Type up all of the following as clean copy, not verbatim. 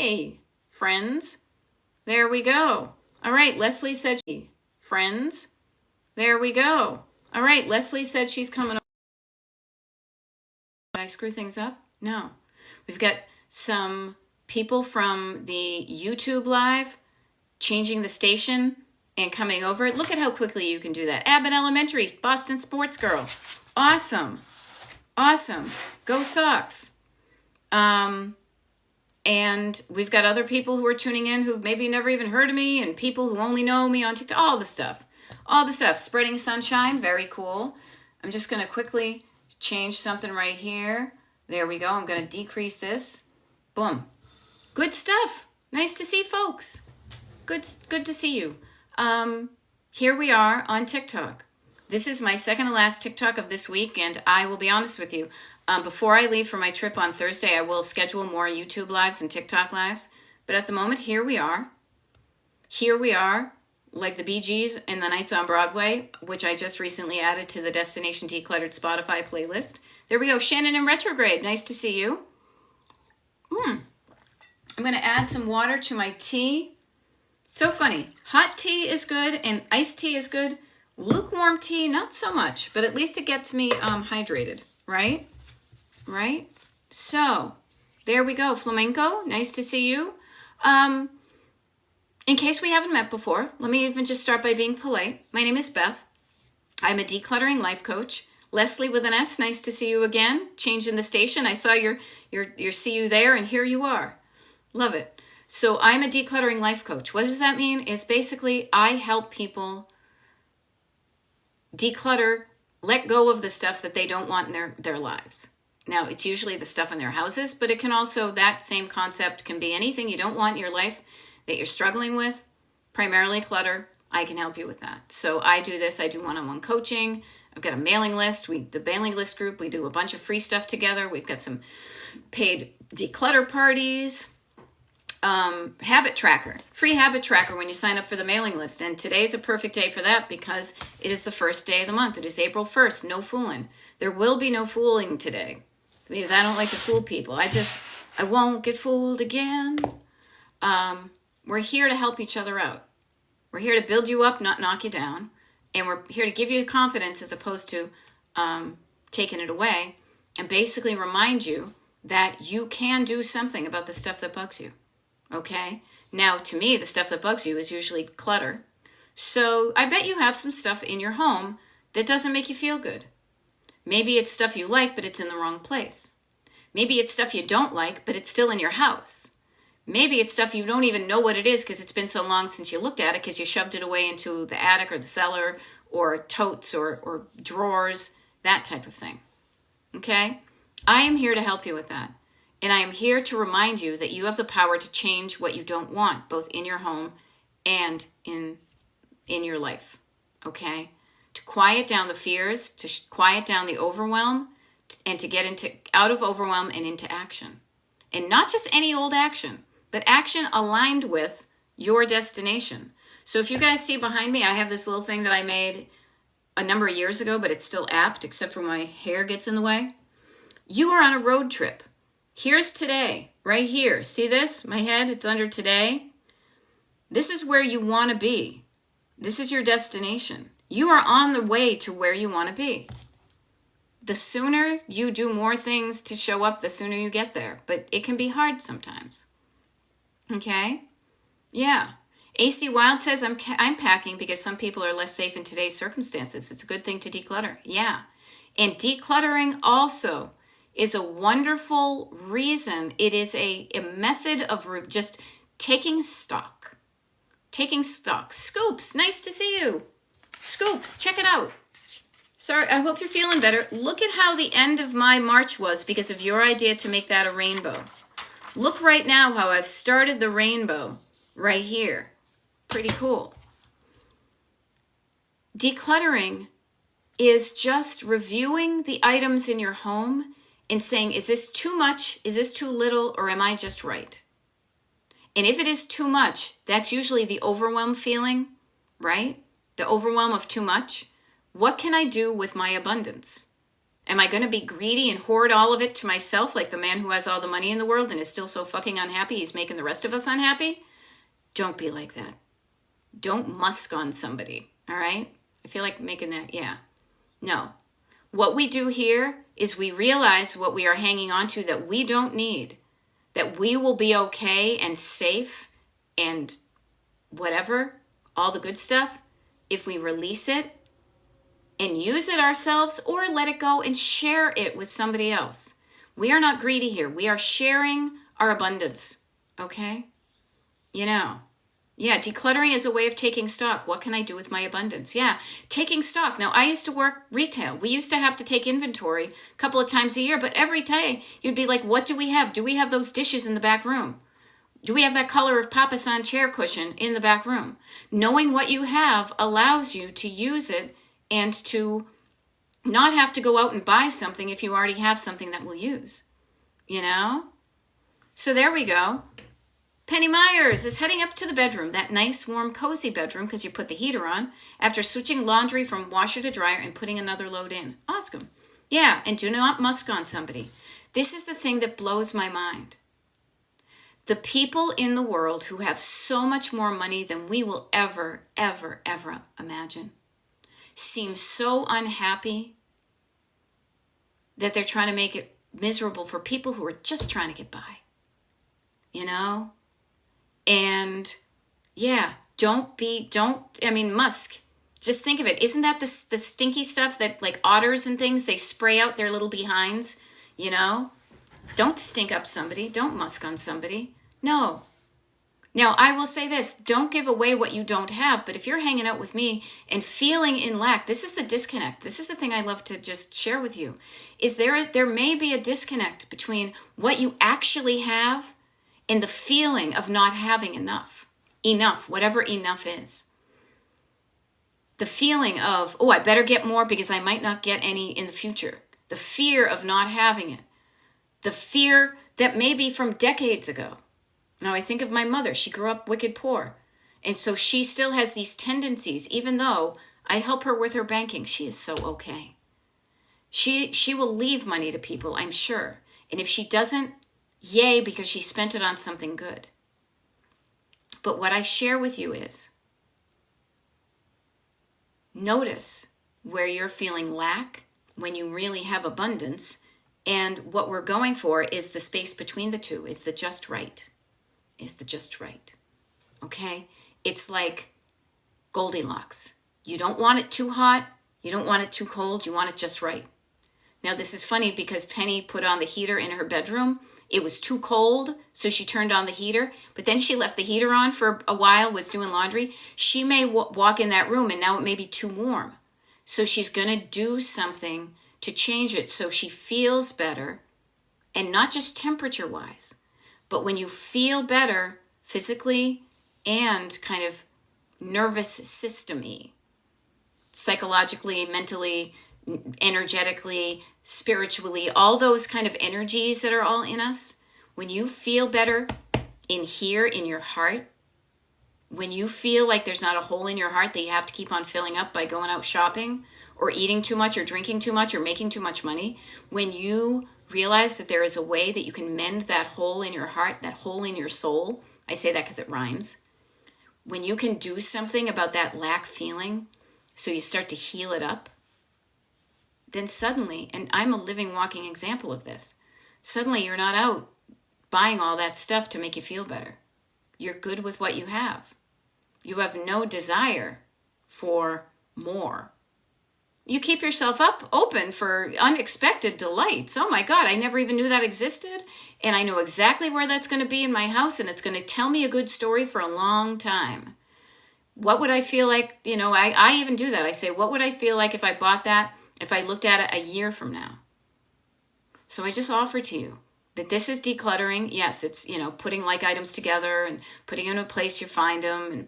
Hey, friends. There we go. All right, Leslie said, friends. There we go. All right, Leslie said she's coming over. Did I screw things up? No. We've got some people from the YouTube live changing the station and coming over. Look at how quickly you can do that. Abbott Elementary, Boston Sports Girl. Awesome. Awesome. Go Sox. And we've got other people who are tuning in who've maybe never even heard of me, and people who only know me on TikTok. All the stuff. Spreading sunshine. Very cool. I'm just going to quickly change something right here. There we go. I'm going to decrease this. Boom. Good stuff. Nice to see folks. Good to see you. Here we are on TikTok. This is my second to last TikTok of this week, and I will be honest with you. Before I leave for my trip on Thursday, I will schedule more YouTube lives and TikTok lives. But at the moment, here we are. Here we are, like the Bee Gees and the Nights on Broadway, which I just recently added to the Destination Decluttered Spotify playlist. There we go. Shannon in retrograde. Nice to see you. I'm going to add some water to my tea. So funny. Hot tea is good and iced tea is good. Lukewarm tea, not so much, but at least it gets me hydrated, right? Right? So, there we go. Flamenco, nice to see you. In case we haven't met before, let me even just start by being polite. My name is Beth. I'm a decluttering life coach. Leslie with an S, nice to see you again. Changing the station. I saw your see you there, and here you are. Love it. So I'm a decluttering life coach. What does that mean? Is basically I help people declutter, let go of the stuff that they don't want in their lives. Now, it's usually the stuff in their houses, but it can also, that same concept can be anything you don't want in your life that you're struggling with, primarily clutter. I can help you with that. So I do this. I do one-on-one coaching. I've got a mailing list. The mailing list group, we do a bunch of free stuff together. We've got some paid declutter parties. Habit tracker, free habit tracker when you sign up for the mailing list. And today's a perfect day for that because it is the first day of the month. It is April 1st. No fooling. There will be no fooling today because I don't like to fool people. I won't get fooled again. We're here to help each other out. We're here to build you up, not knock you down. And we're here to give you confidence as opposed to taking it away, and basically remind you that you can do something about the stuff that bugs you. Okay? Now, to me, the stuff that bugs you is usually clutter. So I bet you have some stuff in your home that doesn't make you feel good. Maybe it's stuff you like, but it's in the wrong place. Maybe it's stuff you don't like, but it's still in your house. Maybe it's stuff you don't even know what it is because it's been so long since you looked at it because you shoved it away into the attic or the cellar or totes or drawers, that type of thing. Okay? I am here to help you with that. And I am here to remind you that you have the power to change what you don't want, both in your home and in your life. Okay? To quiet down the fears, to quiet down the overwhelm, and to get out of overwhelm and into action. And not just any old action, but action aligned with your destination. So if you guys see behind me, I have this little thing that I made a number of years ago, but it's still apt, except for my hair gets in the way. You are on a road trip. Here's today, right here. See this? My head, it's under today. This is where you want to be. This is your destination. You are on the way to where you want to be. The sooner you do more things to show up, the sooner you get there. But it can be hard sometimes. Okay? Yeah. AC Wild says, I'm packing because some people are less safe in today's circumstances. It's a good thing to declutter. Yeah. And decluttering also is a wonderful reason. It is a method of just taking stock. Taking stock. Scoops, nice to see you. Scoops, check it out. Sorry, I hope you're feeling better. Look at how the end of my March was because of your idea to make that a rainbow. Look right now how I've started the rainbow right here. Pretty cool. Decluttering is just reviewing the items in your home and saying, is this too much? Is this too little? Or am I just right? And if it is too much, that's usually the overwhelm feeling, right? The overwhelm of too much. What can I do with my abundance? Am I going to be greedy and hoard all of it to myself like the man who has all the money in the world and is still so fucking unhappy he's making the rest of us unhappy? Don't be like that. Don't musk on somebody, all right? I feel like making that, yeah. No. What we do here is we realize what we are hanging on to that we don't need, that we will be okay and safe and whatever, all the good stuff, if we release it and use it ourselves or let it go and share it with somebody else. We are not greedy here. We are sharing our abundance, okay? You know, yeah, decluttering is a way of taking stock. What can I do with my abundance? Yeah, taking stock. Now, I used to work retail. We used to have to take inventory a couple of times a year, but every day you'd be like, what do we have? Do we have those dishes in the back room? Do we have that color of Papasan chair cushion in the back room? Knowing what you have allows you to use it and to not have to go out and buy something if you already have something that we'll use, you know? So there we go. Penny Myers is heading up to the bedroom, that nice, warm, cozy bedroom because you put the heater on, after switching laundry from washer to dryer and putting another load in. Awesome. Yeah, and do not musk on somebody. This is the thing that blows my mind. The people in the world who have so much more money than we will ever, ever, ever imagine seem so unhappy that they're trying to make it miserable for people who are just trying to get by, you know? And yeah, Musk, just think of it. Isn't that the stinky stuff that like otters and things, they spray out their little behinds, you know? Don't stink up somebody. Don't musk on somebody. No. Now, I will say this, don't give away what you don't have, but if you're hanging out with me and feeling in lack, this is the disconnect. This is the thing I love to just share with you, is there may be a disconnect between what you actually have and the feeling of not having enough, whatever enough is. The feeling of, oh, I better get more because I might not get any in the future. The fear of not having it. The fear that may be from decades ago. Now, I think of my mother. She grew up wicked poor. And so she still has these tendencies, even though I help her with her banking. She is so okay. She will leave money to people, I'm sure. And if she doesn't, yay, because she spent it on something good. But what I share with you is, notice where you're feeling lack when you really have abundance. And what we're going for is the space between the two, is the just right. Is the just right. Okay? It's like Goldilocks. You don't want it too hot. You don't want it too cold. You want it just right. Now, this is funny because Penny put on the heater in her bedroom. It was too cold, so she turned on the heater. But then she left the heater on for a while, was doing laundry. She may walk in that room, and now it may be too warm. So she's going to do something to change it so she feels better, and not just temperature-wise. But when you feel better physically and kind of nervous system-y, psychologically, mentally, energetically, spiritually, all those kind of energies that are all in us, when you feel better in here, in your heart, when you feel like there's not a hole in your heart that you have to keep on filling up by going out shopping or eating too much or drinking too much or making too much money, when you realize that there is a way that you can mend that hole in your heart, that hole in your soul. I say that because it rhymes. When you can do something about that lack feeling, so you start to heal it up, then suddenly, and I'm a living, walking example of this, suddenly you're not out buying all that stuff to make you feel better. You're good with what you have. You have no desire for more. You keep yourself open for unexpected delights. Oh my God, I never even knew that existed. And I know exactly where that's going to be in my house, and it's going to tell me a good story for a long time. What would I feel like, I even do that. I say, what would I feel like if I bought that, if I looked at it a year from now? So I just offer to you that this is decluttering. Yes, it's, putting like items together and putting them in a place you find them and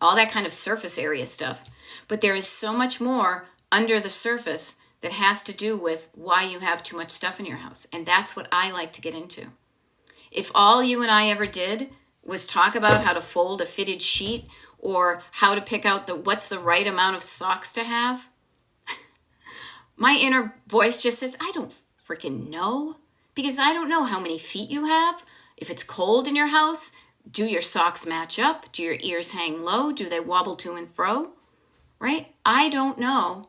all that kind of surface area stuff. But there is so much more under the surface that has to do with why you have too much stuff in your house. And that's what I like to get into. If all you and I ever did was talk about how to fold a fitted sheet or how to pick out what's the right amount of socks to have, My inner voice just says, I don't freaking know, because I don't know how many feet you have. If it's cold in your house, do your socks match up? Do your ears hang low? Do they wobble to and fro? Right? I don't know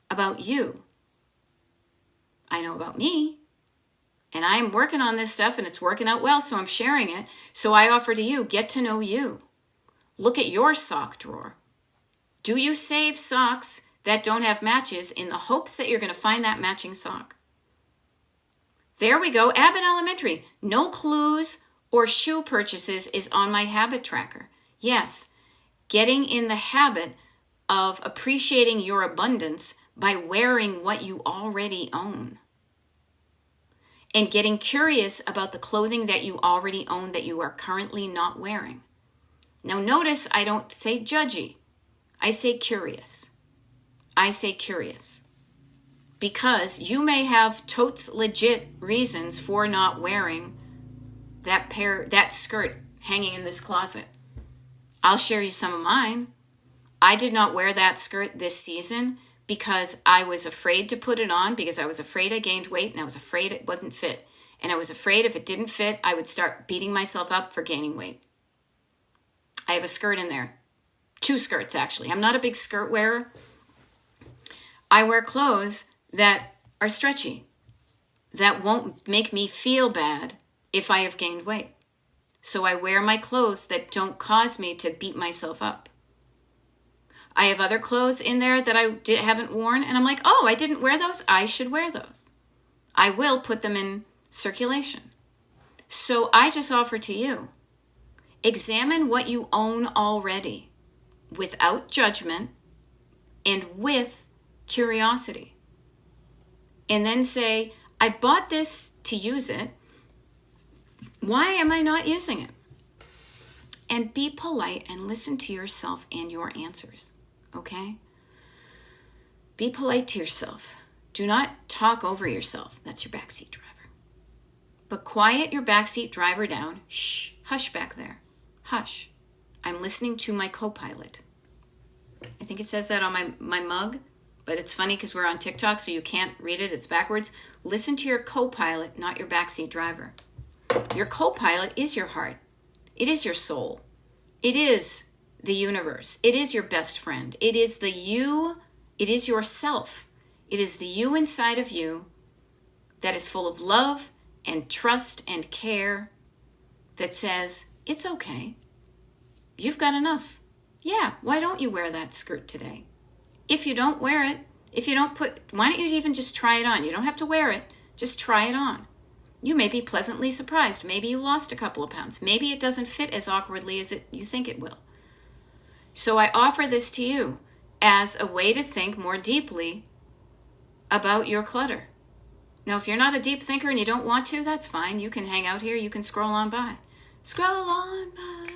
about you. I know about me. And I'm working on this stuff and it's working out well, so I'm sharing it. So I offer to you, get to know you. Look at your sock drawer. Do you save socks that don't have matches in the hopes that you're going to find that matching sock? There we go. Abbott Elementary. No clues or shoe purchases is on my habit tracker. Yes, getting in the habit of appreciating your abundance by wearing what you already own. And getting curious about the clothing that you already own that you are currently not wearing. Now notice I don't say judgy. I say curious. I say curious. Because you may have totes legit reasons for not wearing that skirt hanging in this closet. I'll share you some of mine. I did not wear that skirt this season because I was afraid to put it on, because I was afraid I gained weight and I was afraid it wouldn't fit. And I was afraid if it didn't fit, I would start beating myself up for gaining weight. I have a skirt in there. 2 skirts, actually. I'm not a big skirt wearer. I wear clothes that are stretchy, that won't make me feel bad if I have gained weight. So I wear my clothes that don't cause me to beat myself up. I have other clothes in there that I haven't worn, and I'm like, oh, I didn't wear those? I should wear those. I will put them in circulation. So I just offer to you, examine what you own already without judgment and with curiosity. And then say, I bought this to use it. Why am I not using it? And be polite and listen to yourself and your answers. Okay? Be polite to yourself. Do not talk over yourself. That's your backseat driver. But quiet your backseat driver down. Shh. Hush back there. Hush. I'm listening to my co-pilot. I think it says that on my mug, but it's funny because we're on TikTok, so you can't read it. It's backwards. Listen to your co-pilot, not your backseat driver. Your co-pilot is your heart. It is your soul. It is the universe. It is your best friend. It is the you. It is yourself. It is the you inside of you that is full of love and trust and care that says, it's okay. You've got enough. Yeah, why don't you wear that skirt today? If you don't wear it, why don't you even just try it on? You don't have to wear it. Just try it on. You may be pleasantly surprised. Maybe you lost a couple of pounds. Maybe it doesn't fit as awkwardly as you think it will. So I offer this to you as a way to think more deeply about your clutter. Now, if you're not a deep thinker and you don't want to, that's fine. You can hang out here. You can scroll on by. Scroll on by.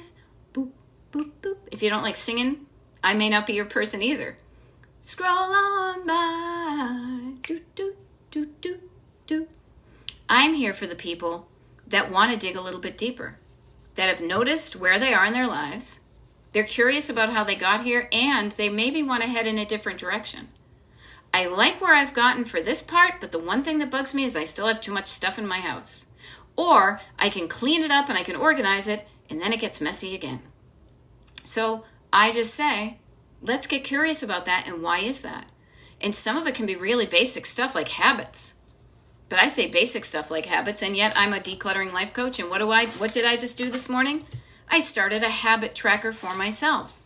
Boop, boop, boop. If you don't like singing, I may not be your person either. Scroll on by. Do, do, do, do, do. I'm here for the people that want to dig a little bit deeper, that have noticed where they are in their lives. They're curious about how they got here, and they maybe want to head in a different direction. I like where I've gotten for this part, but the one thing that bugs me is I still have too much stuff in my house. Or I can clean it up and I can organize it, and then it gets messy again. So I just say, let's get curious about that, and why is that? And some of it can be really basic stuff like habits. But I say basic stuff like habits, and yet I'm a decluttering life coach, and what did I just do this morning? I started a habit tracker for myself.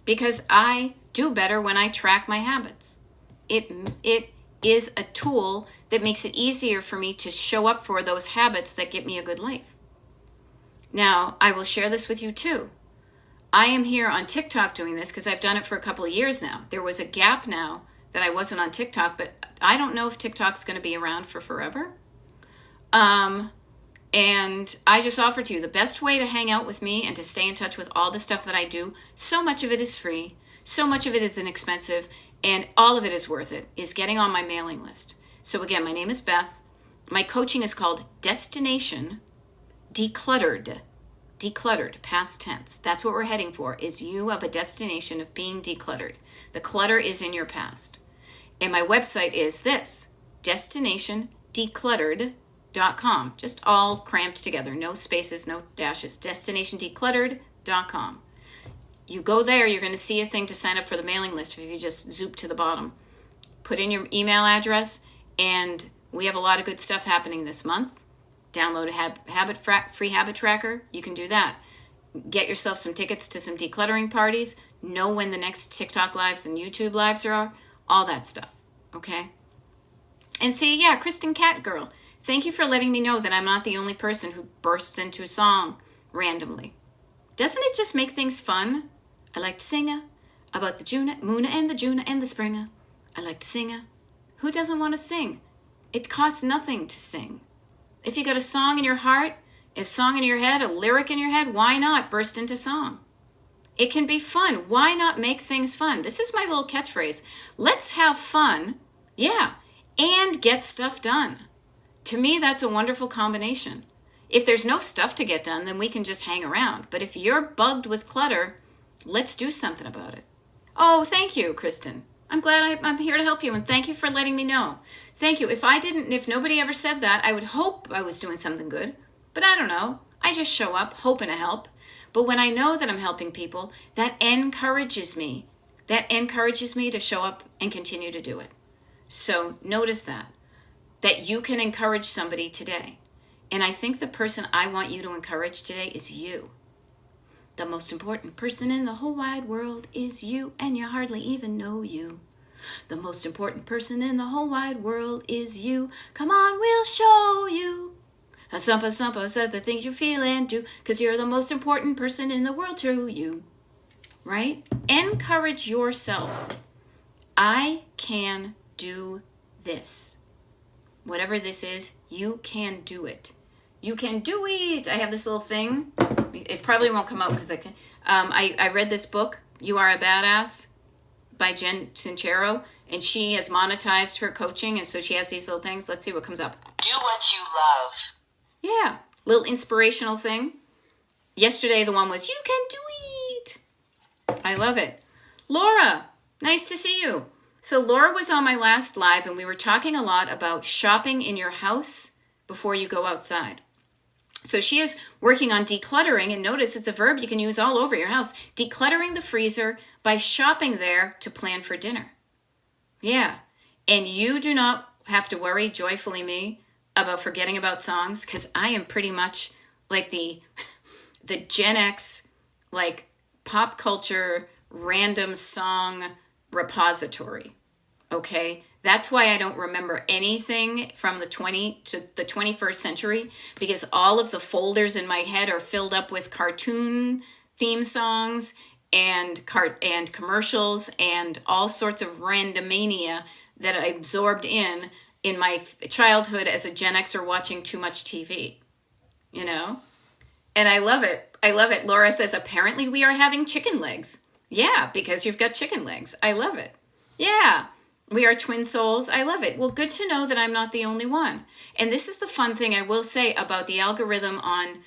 Because I do better when I track my habits. It is a tool that makes it easier for me to show up for those habits that get me a good life. Now, I will share this with you too. I am here on TikTok doing this because I've done it for a couple of years now. There was a gap now that I wasn't on TikTok, but I don't know if TikTok's going to be around for forever. And I just offer to you the best way to hang out with me and to stay in touch with all the stuff that I do. So much of it is free. So much of it is inexpensive. And all of it is worth it, is getting on my mailing list. So again, my name is Beth. My coaching is called Destination Decluttered. Decluttered, past tense. That's what we're heading for, is you have a destination of being decluttered. The clutter is in your past. And my website is this, destinationdecluttered.com. Just all cramped together. No spaces, no dashes. Destinationdecluttered.com. You go there, you're going to see a thing to sign up for the mailing list if you just zoop to the bottom. Put in your email address, and we have a lot of good stuff happening this month. Download a free habit tracker. You can do that. Get yourself some tickets to some decluttering parties. Know when the next TikTok lives and YouTube lives are. All that stuff. Okay? And see, yeah, Kristen Catgirl, thank you for letting me know that I'm not the only person who bursts into a song randomly. Doesn't it just make things fun? I like to sing about the Moona and the Juna and the Springer. I like to sing. Who doesn't want to sing? It costs nothing to sing. If you got a song in your heart, a song in your head, a lyric in your head, why not burst into song? It can be fun. Why not make things fun? This is my little catchphrase. Let's have fun, yeah, and get stuff done. To me, that's a wonderful combination. If there's no stuff to get done, then we can just hang around. But if you're bugged with clutter, let's do something about it. Oh, thank you, Kristen. I'm glad I'm here to help you, and thank you for letting me know. Thank you. If nobody ever said that, I would hope I was doing something good. But I don't know. I just show up, hoping to help. But when I know that I'm helping people, that encourages me. That encourages me to show up and continue to do it. So notice that you can encourage somebody today. And I think the person I want you to encourage today is you. The most important person in the whole wide world is you, and you hardly even know you. The most important person in the whole wide world is you. Come on, we'll show you. A sumpa said the things you feel and do, 'cause you're the most important person in the world to you. Right? Encourage yourself. I can do this. Whatever this is, you can do it. You can do it. I have this little thing. It probably won't come out because I read this book, You Are a Badass, by Jen Sincero, and she has monetized her coaching, and so she has these little things. Let's see what comes up. Do what you love. Yeah, little inspirational thing. Yesterday the one was, you can do it. I love it. Laura, nice to see you. So Laura was on my last live, and we were talking a lot about shopping in your house before you go outside. So she is working on decluttering, and notice it's a verb you can use all over your house. Decluttering the freezer by shopping there to plan for dinner. Yeah, and you do not have to worry, joyfully me, about forgetting about songs, because I am pretty much like the Gen X, like pop culture random song repository. Okay, that's why I don't remember anything from the 20 to the 21st century, because all of the folders in my head are filled up with cartoon theme songs and commercials and all sorts of randomania that I absorbed in my childhood as a Gen Xer watching too much TV, you know? And I love it. I love it. Laura says, apparently we are having chicken legs. Yeah, because you've got chicken legs. I love it. Yeah. We are twin souls. I love it. Well, good to know that I'm not the only one. And this is the fun thing I will say about the algorithm on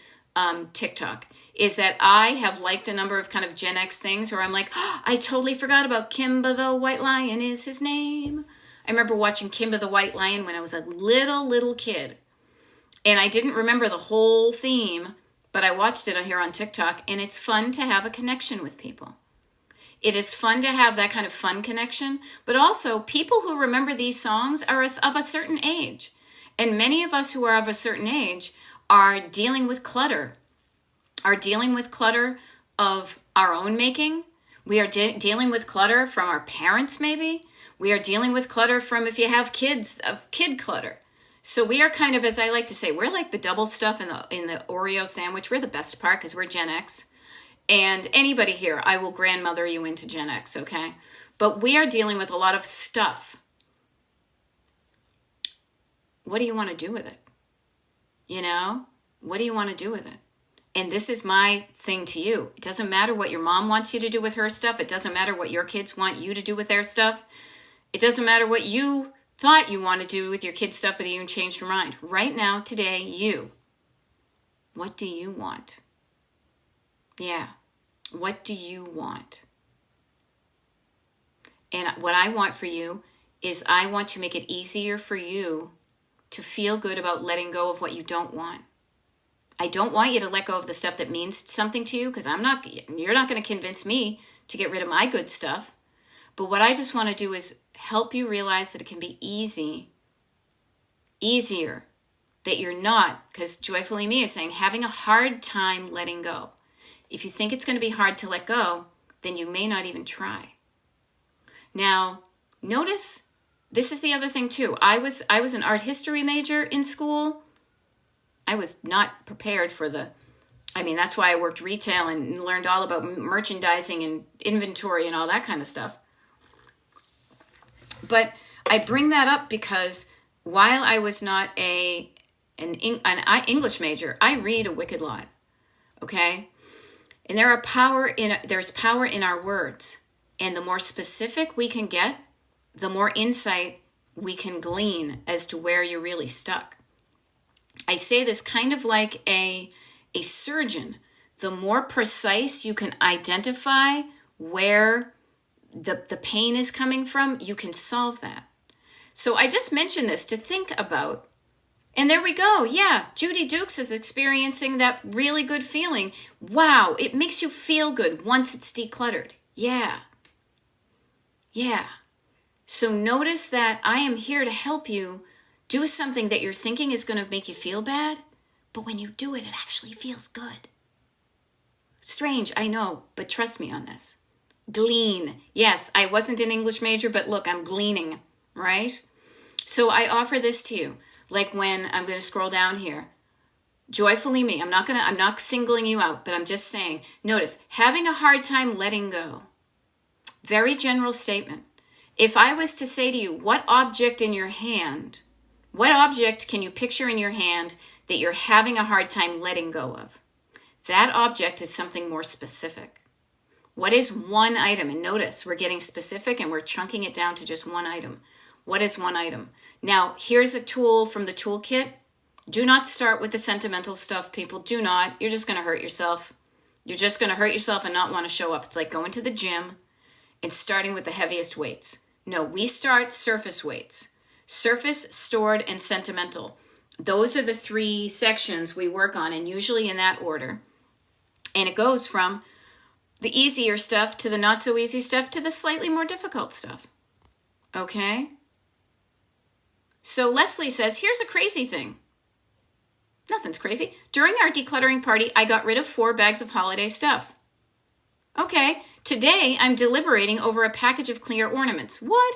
TikTok, is that I have liked a number of kind of Gen X things where I'm like, oh, I totally forgot about Kimba the White Lion is his name. I remember watching Kimba the White Lion when I was a little kid. And I didn't remember the whole theme, but I watched it here on TikTok, and it's fun to have a connection with people. It is fun to have that kind of fun connection, but also people who remember these songs are of a certain age. And many of us who are of a certain age are dealing with clutter, of our own making. We are dealing with clutter from our parents, maybe. We are dealing with clutter from, if you have kids, of kid clutter. So we are kind of, as I like to say, we're like the double stuff in the Oreo sandwich. We're the best part because we're Gen X. And anybody here, I will grandmother you into Gen X, okay? But we are dealing with a lot of stuff. What do you want to do with it? You know? What do you want to do with it? And this is my thing to you. It doesn't matter what your mom wants you to do with her stuff. It doesn't matter what your kids want you to do with their stuff. It doesn't matter what you thought you wanted to do with your kids' stuff, but you changed your mind. Right now, today, you. What do you want? Yeah. What do you want? And what I want for you is I want to make it easier for you to feel good about letting go of what you don't want. I don't want you to let go of the stuff that means something to you, because you're not going to convince me to get rid of my good stuff. But what I just want to do is help you realize that it can be easier, that you're not, because Joyfully Me is saying, having a hard time letting go. If you think it's going to be hard to let go, then you may not even try. Now, notice, this is the other thing too. I was an art history major in school. I was not prepared for that's why I worked retail and learned all about merchandising and inventory and all that kind of stuff. But I bring that up because while I was not an English major, I read a wicked lot. Okay? And there's power in our words. And the more specific we can get, the more insight we can glean as to where you're really stuck. I say this kind of like a surgeon. The more precise you can identify where the pain is coming from, you can solve that. So I just mentioned this to think about. And there we go. Yeah, Judy Dukes is experiencing that really good feeling. Wow, it makes you feel good once it's decluttered. Yeah. So notice that I am here to help you do something that you're thinking is going to make you feel bad, but when you do it, it actually feels good. Strange, I know, but trust me on this. Glean. Yes, I wasn't an English major, but look, I'm gleaning, right? So I offer this to you. Like when I'm going to scroll down here. Joyfully Me. I'm not singling you out, but I'm just saying, notice, having a hard time letting go. Very general statement. If I was to say to you, what object can you picture in your hand that you're having a hard time letting go of? That object is something more specific. What is one item? And notice, we're getting specific and we're chunking it down to just one item. What is one item? Now, here's a tool from the toolkit. Do not start with the sentimental stuff, people. Do not. You're just going to hurt yourself. You're just going to hurt yourself and not want to show up. It's like going to the gym and starting with the heaviest weights. No, we start surface weights. Surface, stored, and sentimental. Those are the 3 sections we work on, and usually in that order. And it goes from the easier stuff to the not so easy stuff to the slightly more difficult stuff. Okay? So Leslie says, here's a crazy thing. Nothing's crazy. During our decluttering party, I got rid of 4 bags of holiday stuff. Okay, today I'm deliberating over a package of clear ornaments. What?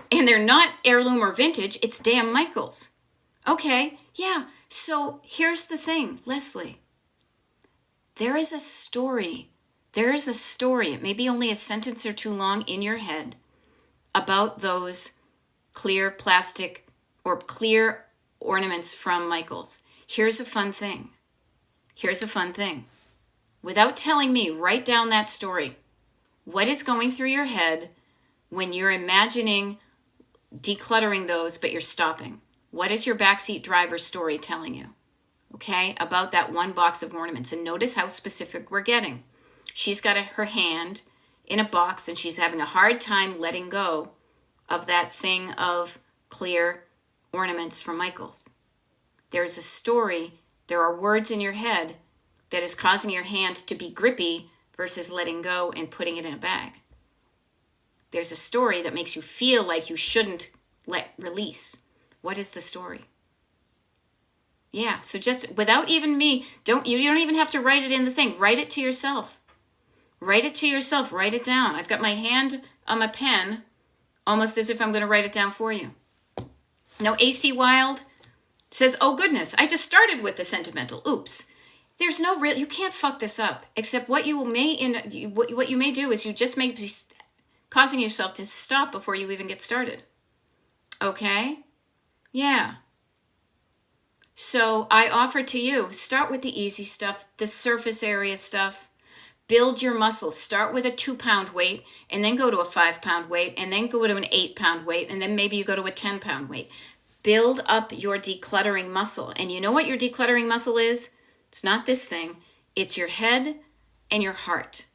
And they're not heirloom or vintage, it's damn Michael's. Okay, yeah, so here's the thing, Leslie. There is a story. It may be only a sentence or 2 long in your head about those clear plastic or clear ornaments from Michael's. Here's a fun thing. Without telling me, write down that story. What is going through your head when you're imagining decluttering those, but you're stopping? What is your backseat driver's story telling you? Okay, about that 1 box of ornaments. And notice how specific we're getting. She's got her hand in a box and she's having a hard time letting go of that thing of clear ornaments from Michael's. There's a story, there are words in your head that is causing your hand to be grippy versus letting go and putting it in a bag. There's a story that makes you feel like you shouldn't let release. What is the story? Yeah, so just without even me, you don't even have to write it in the thing. Write it to yourself. Write it down. I've got my hand on my pen, almost as if I'm going to write it down for you. Now, AC Wild says, oh goodness, I just started with the sentimental. Oops. There's no real, you can't fuck this up, except what you may do is you just may be causing yourself to stop before you even get started. Okay? Yeah. So I offer to you, start with the easy stuff, the surface area stuff. Build your muscles. Start with a 2-pound weight and then go to a 5-pound weight and then go to an 8-pound weight and then maybe you go to a 10-pound weight. Build up your decluttering muscle. And you know what your decluttering muscle is? It's not this thing. It's your head and your heart.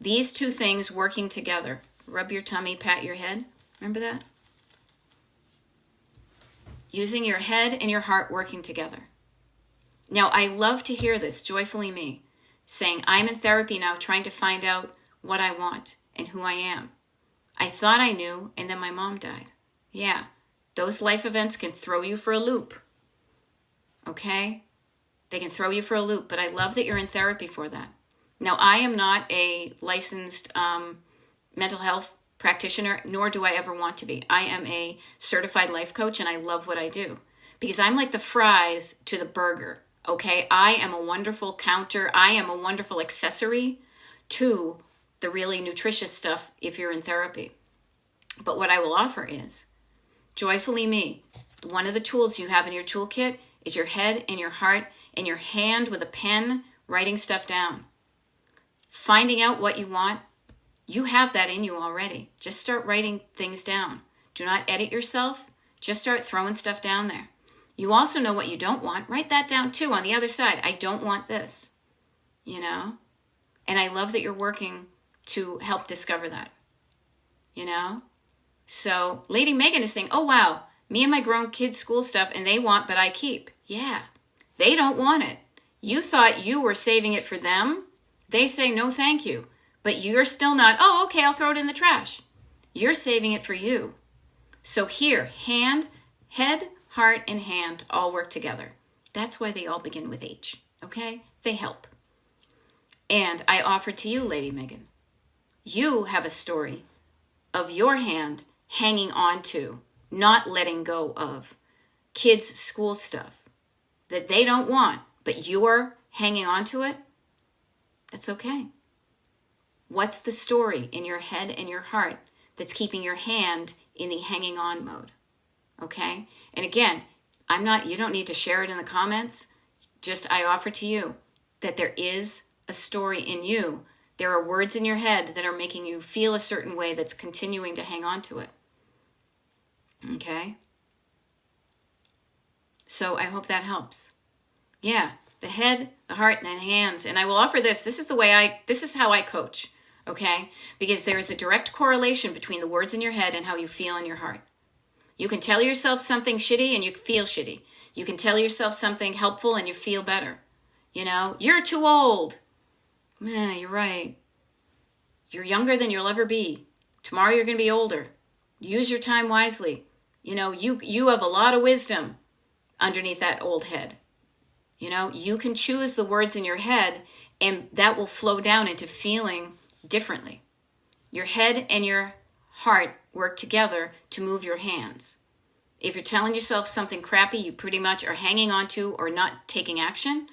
These 2 things working together. Rub your tummy, pat your head. Remember that? using your head and your heart working together. Now, I love to hear this, Joyfully Me, saying, I'm in therapy now trying to find out what I want and who I am. I thought I knew, and then my mom died. Yeah, those life events can throw you for a loop. Okay? They can throw you for a loop, but I love that you're in therapy for that. Now, I am not a licensed mental health practitioner, nor do I ever want to be. I am a certified life coach, and I love what I do because I'm like the fries to the burger. Okay, I am a wonderful counter. I am a wonderful accessory to the really nutritious stuff if you're in therapy. But what I will offer is, Joyfully Me, one of the tools you have in your toolkit is your head and your heart and your hand with a pen writing stuff down. Finding out what you want, you have that in you already. Just start writing things down. Do not edit yourself. Just start throwing stuff down there. You also know what you don't want. Write that down too on the other side. I don't want this, you know? And I love that you're working to help discover that, you know? So Lady Megan is saying, oh, wow, me and my grown kids' school stuff, and they want, but I keep. Yeah, they don't want it. You thought you were saving it for them. They say, no, thank you. But you're still not, oh, okay, I'll throw it in the trash. You're saving it for you. So here, head, heart, and hand all work together. That's why they all begin with H, okay? They help. And I offer to you, Lady Megan, you have a story of your hand hanging on to, not letting go of kids' school stuff that they don't want, but you're hanging on to it. That's okay. What's the story in your head and your heart that's keeping your hand in the hanging on mode? Okay? And again, you don't need to share it in the comments. Just I offer to you that there is a story in you. There are words in your head that are making you feel a certain way that's continuing to hang on to it. Okay? So I hope that helps. Yeah, the head, the heart, and the hands. And I will offer this. This is how I coach. Okay? Because there is a direct correlation between the words in your head and how you feel in your heart. You can tell yourself something shitty and you feel shitty. You can tell yourself something helpful and you feel better. You know, you're too old. Yeah, you're right. You're younger than you'll ever be. Tomorrow you're going to be older. Use your time wisely. You know, you have a lot of wisdom underneath that old head. You know, you can choose the words in your head and that will flow down into feeling differently. Your head and your heart work together to move your hands. If you're telling yourself something crappy, you pretty much are hanging on to or not taking action.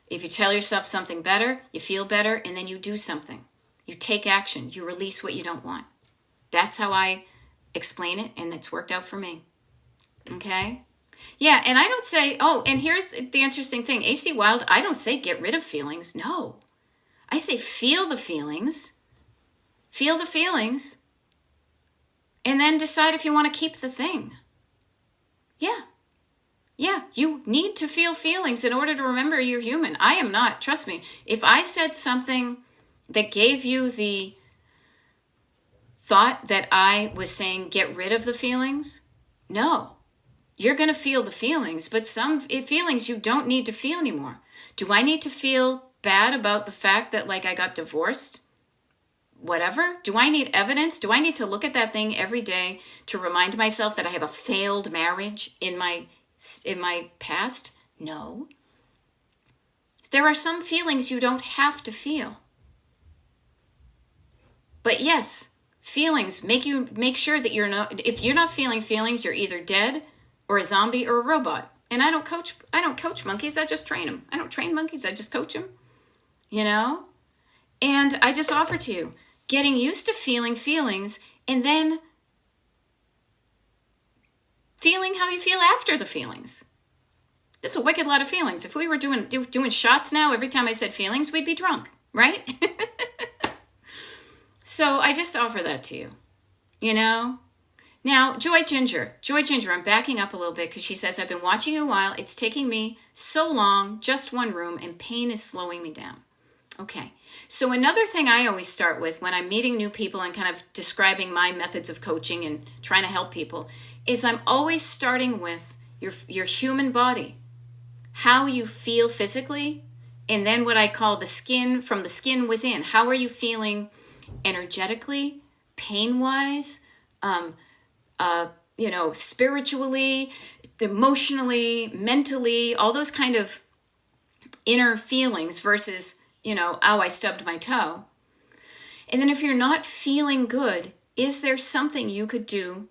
If you tell yourself something better, you feel better, and then you do something. You take action. You release what you don't want. That's how I explain it, and it's worked out for me. Okay? Yeah, and I don't say, oh, and here's the interesting thing. AC Wild, I don't say get rid of feelings. No. I say feel the feelings. Feel the feelings. And then decide if you want to keep the thing. Yeah. Yeah, you need to feel feelings in order to remember you're human. I am not. Trust me. If I said something that gave you the thought that I was saying get rid of the feelings, no. You're going to feel the feelings, but some feelings you don't need to feel anymore. Do I need to feel bad about the fact that, like, I got divorced? Whatever. Do I need evidence? Do I need to look at that thing every day to remind myself that I have a failed marriage in my past? No. There are some feelings you don't have to feel. But yes, feelings make sure that if you're not feeling feelings, you're either dead or a zombie or a robot. And I don't coach monkeys, I just train them. I don't train monkeys, I just coach them. You know? And I just offer to you getting used to feeling feelings and then feeling how you feel after the feelings. That's a wicked lot of feelings. If we were doing shots now, every time I said feelings, we'd be drunk, right? So I just offer that to you, you know? Now, Joy Ginger, I'm backing up a little bit because she says, I've been watching you a while. It's taking me so long, just one room, and pain is slowing me down. Okay. So another thing I always start with when I'm meeting new people and kind of describing my methods of coaching and trying to help people is I'm always starting with your human body, how you feel physically, and then what I call the skin, from the skin within. How are you feeling energetically, pain-wise, spiritually, emotionally, mentally, all those kind of inner feelings versus, I stubbed my toe. And then if you're not feeling good, is there something you could do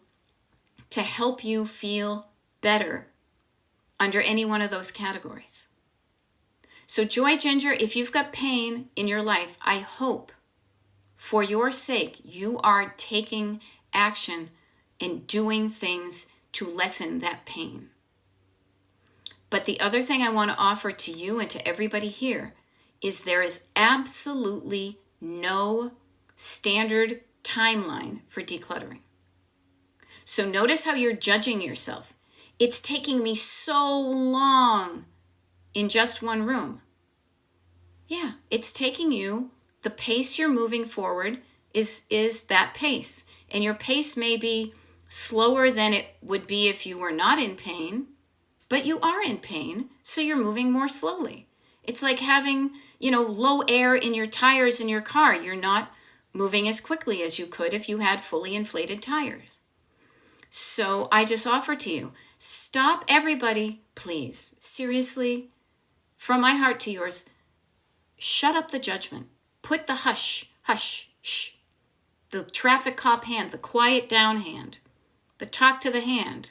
to help you feel better under any one of those categories? So Joy Ginger, if you've got pain in your life, I hope for your sake you are taking action and doing things to lessen that pain. But the other thing I want to offer to you and to everybody here is there is absolutely no standard timeline for decluttering. So notice how you're judging yourself. It's taking me so long in just one room. Yeah, it's taking you, the pace you're moving forward is that pace. And your pace may be slower than it would be if you were not in pain, but you are in pain, so you're moving more slowly. It's like having, low air in your tires in your car. You're not moving as quickly as you could if you had fully inflated tires. So I just offer to you, stop everybody, please. Seriously, from my heart to yours, shut up the judgment. Put the hush, hush, shh. The traffic cop hand, the quiet down hand, the talk to the hand.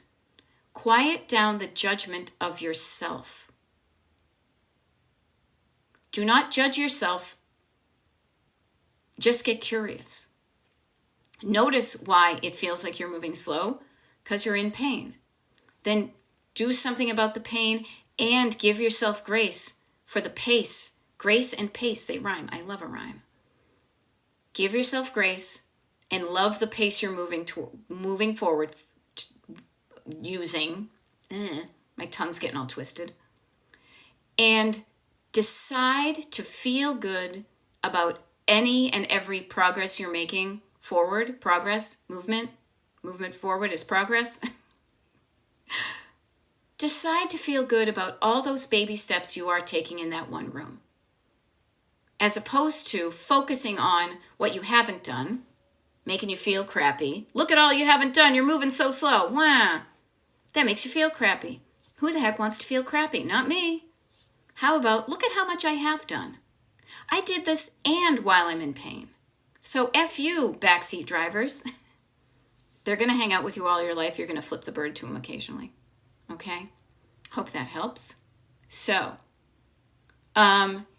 Quiet down the judgment of yourself. Do not judge yourself. Just get curious. Notice why it feels like you're moving slow, because you're in pain. Then do something about the pain and give yourself grace for the pace. Grace and pace, they rhyme. I love a rhyme. Give yourself grace and love the pace you're moving forward using. My tongue's getting all twisted. And decide to feel good about any and every progress you're making forward. Progress, movement forward is progress. Decide to feel good about all those baby steps you are taking in that one room, as opposed to focusing on what you haven't done, making you feel crappy. Look at all you haven't done. You're moving so slow. Wah. That makes you feel crappy. Who the heck wants to feel crappy? Not me. How about, look at how much I have done. I did this and while I'm in pain. So F you, backseat drivers. They're going to hang out with you all your life. You're going to flip the bird to them occasionally. Okay? Hope that helps. So,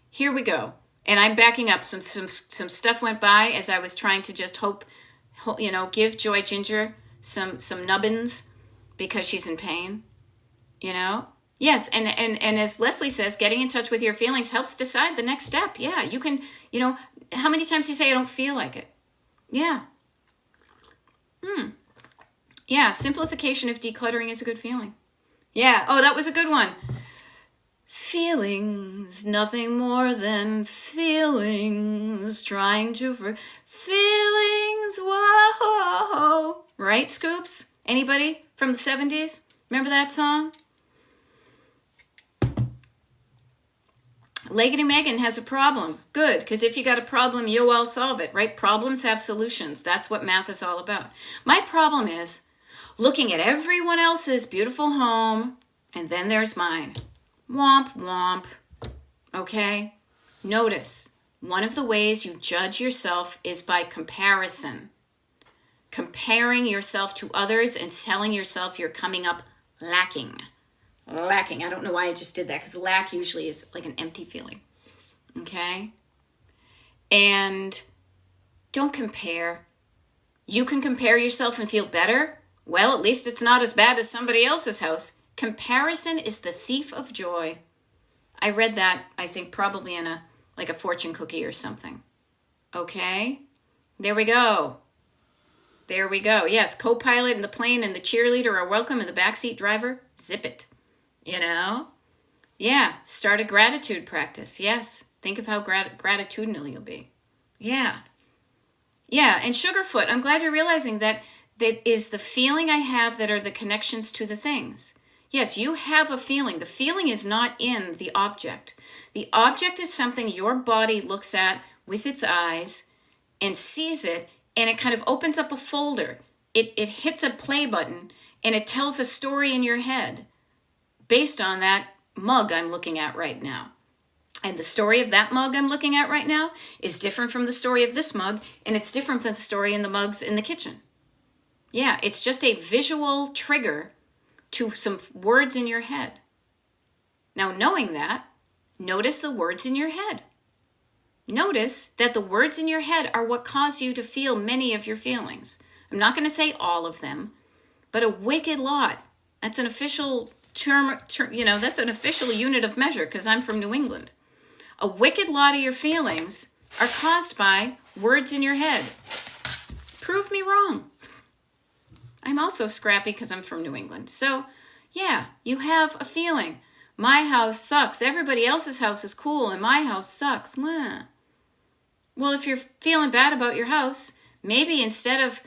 here we go. And I'm backing up. Some stuff went by as I was trying to just give Joy Ginger some nubbins because she's in pain. Yes, and as Leslie says, getting in touch with your feelings helps decide the next step. Yeah, you can, how many times do you say I don't feel like it? Yeah. Yeah, simplification of decluttering is a good feeling. Yeah, oh, that was a good one. Feelings, nothing more than feelings, trying to feelings, whoa. Right, Scoops? Anybody from the 70s? Remember that song? Leggedy Megan has a problem. Good, because if you got a problem, you'll all solve it, right? Problems have solutions. That's what math is all about. My problem is looking at everyone else's beautiful home, and then there's mine. Womp, womp. Okay? Notice, one of the ways you judge yourself is by comparison. Comparing yourself to others and telling yourself you're coming up lacking. Lacking. I don't know why I just did that, because lack usually is like an empty feeling. Okay? And don't compare. You can compare yourself and feel better. Well, at least it's not as bad as somebody else's house. Comparison is the thief of joy. I read that, I think, probably in a fortune cookie or something. Okay? There we go. There we go. Yes, co-pilot and the plane and the cheerleader are welcome, and the backseat driver, zip it. Yeah, start a gratitude practice. Yes, think of how gratitudinal you'll be. Yeah, and Sugarfoot, I'm glad you're realizing that is the feeling I have that are the connections to the things. Yes, you have a feeling. The feeling is not in the object. The object is something your body looks at with its eyes and sees it, and it kind of opens up a folder. It hits a play button, and it tells a story in your head based on that mug I'm looking at right now. And the story of that mug I'm looking at right now is different from the story of this mug, and it's different than the story in the mugs in the kitchen. Yeah, it's just a visual trigger to some words in your head. Now, knowing that, notice the words in your head. Notice that the words in your head are what cause you to feel many of your feelings. I'm not going to say all of them, but a wicked lot. That's an official term, that's an official unit of measure because I'm from New England. A wicked lot of your feelings are caused by words in your head. Prove me wrong. I'm also scrappy because I'm from New England. So, yeah, you have a feeling. My house sucks. Everybody else's house is cool, and my house sucks. Mwah. Well, if you're feeling bad about your house, maybe instead of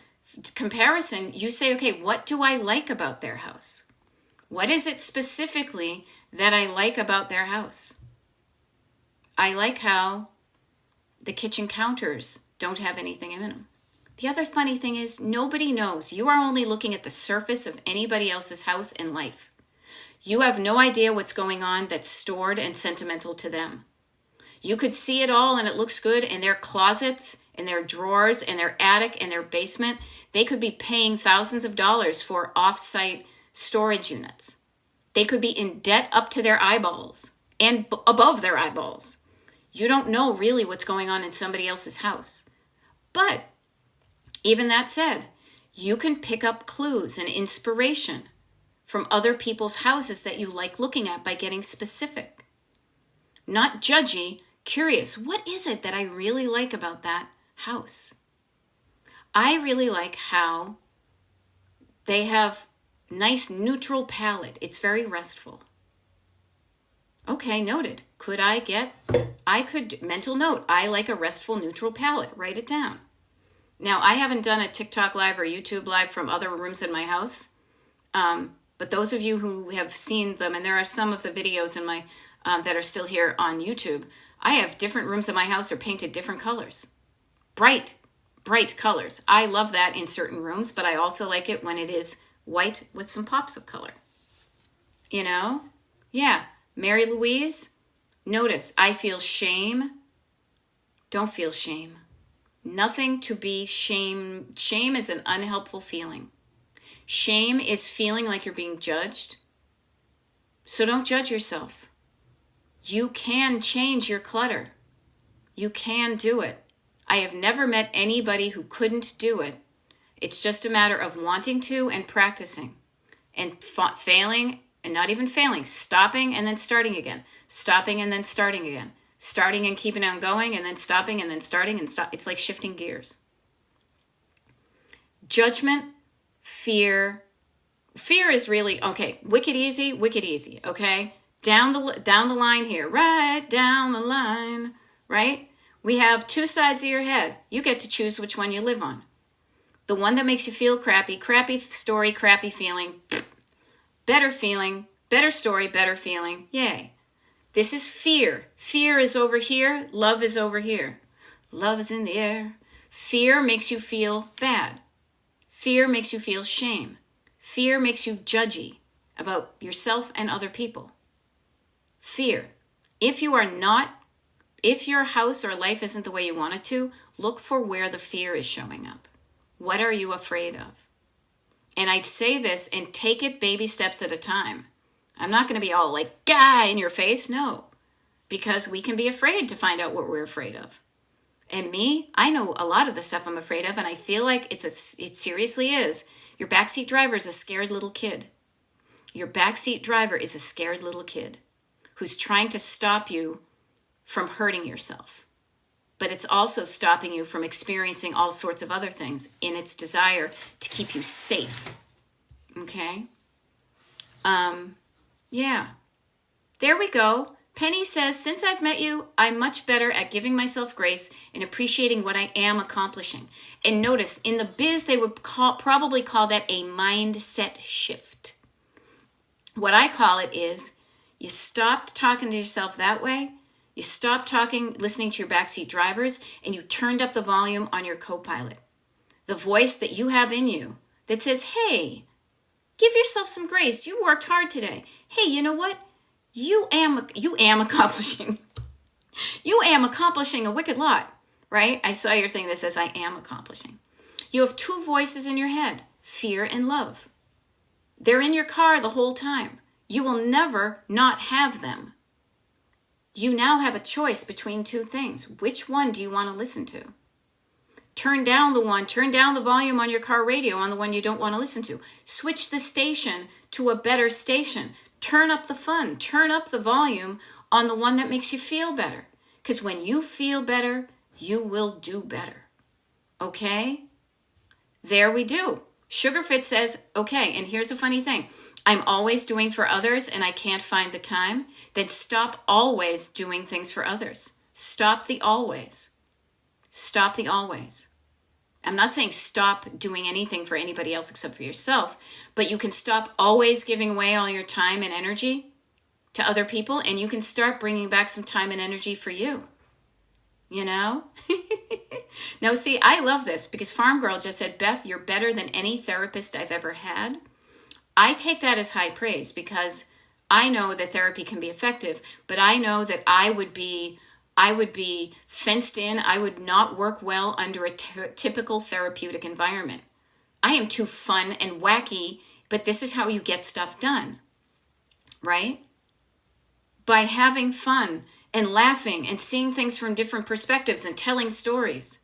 comparison, you say, okay, what do I like about their house? What is it specifically that I like about their house? I like how the kitchen counters don't have anything in them. The other funny thing is nobody knows. You are only looking at the surface of anybody else's house and life. You have no idea what's going on that's stored and sentimental to them. You could see it all and it looks good in their closets, in their drawers, in their attic, in their basement. They could be paying thousands of dollars for off-site storage units. They could be in debt up to their eyeballs and above their eyeballs. You don't know really what's going on in somebody else's house. But even that said, you can pick up clues and inspiration from other people's houses that you like looking at by getting specific. Not judgy, curious. What is it that I really like about that house? I really like how they have nice neutral palette. It's very restful. Okay, noted. Mental note, I like a restful neutral palette. Write it down. Now, I haven't done a TikTok live or YouTube live from other rooms in my house, but those of you who have seen them, and there are some of the videos in my that are still here on YouTube, I have different rooms in my house are painted different colors. Bright colors. I love that in certain rooms, but I also like it when it is white with some pops of color. Yeah. Mary Louise, notice, I feel shame. Don't feel shame. Nothing to be shame. Shame is an unhelpful feeling. Shame is feeling like you're being judged. So don't judge yourself. You can change your clutter. You can do it. I have never met anybody who couldn't do it. It's just a matter of wanting to and practicing and failing and not even failing, stopping and then starting again, stopping and then starting again, starting and keeping on going and then stopping and then starting and stop. It's like shifting gears. Judgment, fear. Fear is really, okay, wicked easy, okay? Down the line here, right down the line, right? We have two sides of your head. You get to choose which one you live on. The one that makes you feel crappy story, crappy feeling, better story, better feeling, yay. This is fear. Fear is over here, love is over here. Love is in the air. Fear makes you feel bad. Fear makes you feel shame. Fear makes you judgy about yourself and other people. Fear. If your house or life isn't the way you want it to, look for where the fear is showing up. What are you afraid of? And I'd say this and take it baby steps at a time. I'm not going to be all like, "Gah," in your face. No, because we can be afraid to find out what we're afraid of. And me, I know a lot of the stuff I'm afraid of, and I feel like it seriously is. Your backseat driver is a scared little kid. Your backseat driver is a scared little kid who's trying to stop you from hurting yourself. But it's also stopping you from experiencing all sorts of other things in its desire to keep you safe. Okay? Yeah. There we go. Penny says, since I've met you, I'm much better at giving myself grace and appreciating what I am accomplishing. And notice, in the biz, they would probably call that a mindset shift. What I call it is you stopped talking to yourself that way. You stopped listening to your backseat drivers, and you turned up the volume on your co-pilot. The voice that you have in you that says, hey, give yourself some grace. You worked hard today. Hey, you know what? You am accomplishing. You am accomplishing a wicked lot, right? I saw your thing that says I am accomplishing. You have two voices in your head, fear and love. They're in your car the whole time. You will never not have them. You now have a choice between two things. Which one do you want to listen to? Turn down the volume on your car radio on the one you don't want to listen to. Switch the station to a better station. Turn up the fun. Turn up the volume on the one that makes you feel better. Because when you feel better, you will do better. Okay? There we do. Sugarfoot says, okay, and here's a funny thing. I'm always doing for others and I can't find the time. Then stop always doing things for others. Stop the always. Stop the always. I'm not saying stop doing anything for anybody else except for yourself, but you can stop always giving away all your time and energy to other people, and you can start bringing back some time and energy for you. You know? Now, see, I love this because Farm Girl just said, Beth, you're better than any therapist I've ever had. I take that as high praise because I know that therapy can be effective, but I know that I would be fenced in. I would not work well under a typical therapeutic environment. I am too fun and wacky, but this is how you get stuff done, right? By having fun and laughing and seeing things from different perspectives and telling stories.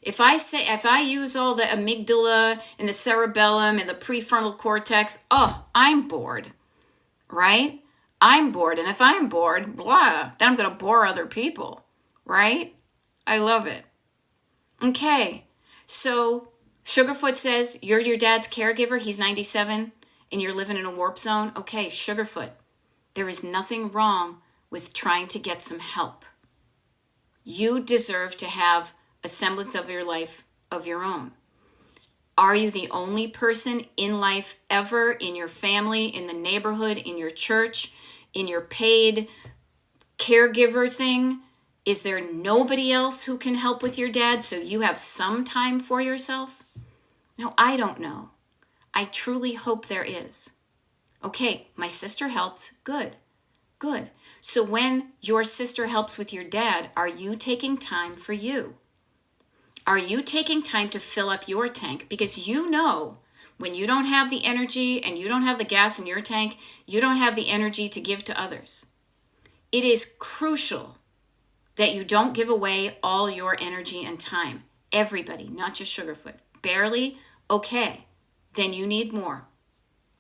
If I use all the amygdala and the cerebellum and the prefrontal cortex, I'm bored, right? I'm bored. And if I'm bored, blah, then I'm going to bore other people, right? I love it. Okay. So Sugarfoot says, you're your dad's caregiver. He's 97 and you're living in a warp zone. Okay, Sugarfoot, there is nothing wrong with trying to get some help. You deserve to have a semblance of your life of your own. Are you the only person in life ever, in your family, in the neighborhood, in your church, in your paid caregiver thing? Is there nobody else who can help with your dad so you have some time for yourself? No, I don't know. I truly hope there is. Okay, my sister helps. Good. Good. So when your sister helps with your dad, are you taking time for you? Are you taking time to fill up your tank? Because you know when you don't have the energy and you don't have the gas in your tank, you don't have the energy to give to others. It is crucial that you don't give away all your energy and time. Everybody, not just Sugarfoot. Barely? Okay. Then you need more.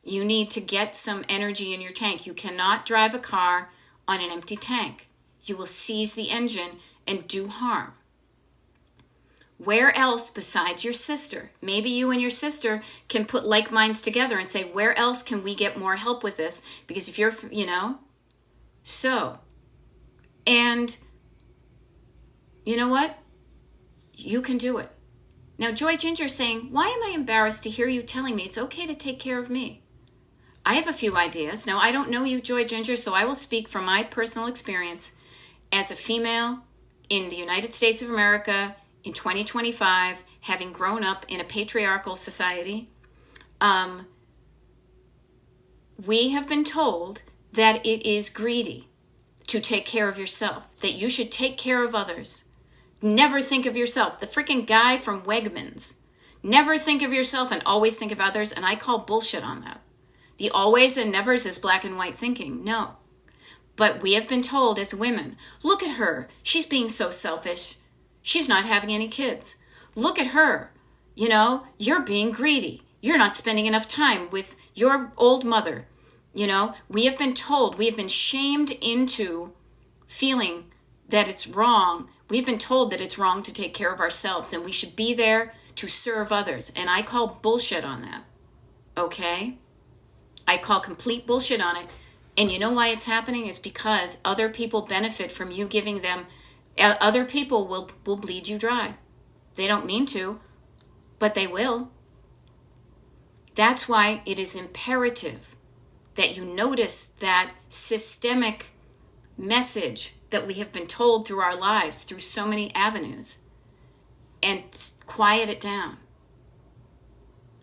You need to get some energy in your tank. You cannot drive a car on an empty tank. You will seize the engine and do harm. Where else besides your sister? Maybe you and your sister can put like minds together and say, where else can we get more help with this? Because if you're, so, and you know what? You can do it. Now, Joy Ginger is saying, why am I embarrassed to hear you telling me it's okay to take care of me? I have a few ideas. Now, I don't know you, Joy Ginger, so I will speak from my personal experience as a female in the United States of America in 2025, having grown up in a patriarchal society. We have been told that it is greedy to take care of yourself, that you should take care of others. Never think of yourself. The freaking guy from Wegmans. Never think of yourself and always think of others, and I call bullshit on that. The always and nevers is black and white thinking. No. But we have been told as women, look at her. She's being so selfish. She's not having any kids. Look at her. You're being greedy. You're not spending enough time with your old mother. We have been told, we have been shamed into feeling that it's wrong. We've been told that it's wrong to take care of ourselves and we should be there to serve others. And I call bullshit on that. Okay? I call complete bullshit on it. And you know why it's happening? It's because other people benefit from you giving them. Other people will bleed you dry. They don't mean to, but they will. That's why it is imperative that you notice that systemic message that we have been told through our lives, through so many avenues, and quiet it down.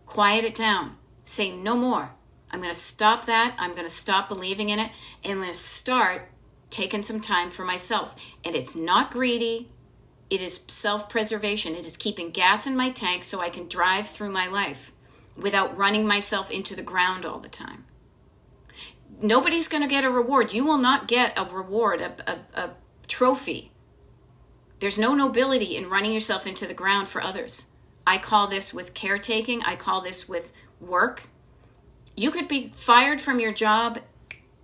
Quiet it down. Say no more. I'm going to stop that. I'm going to stop believing in it. And I'm going to start taking some time for myself. And it's not greedy. It is self-preservation. It is keeping gas in my tank so I can drive through my life without running myself into the ground all the time. Nobody's going to get a reward. You will not get a reward, a trophy. There's no nobility in running yourself into the ground for others. I call this with caretaking. I call this with work. You could be fired from your job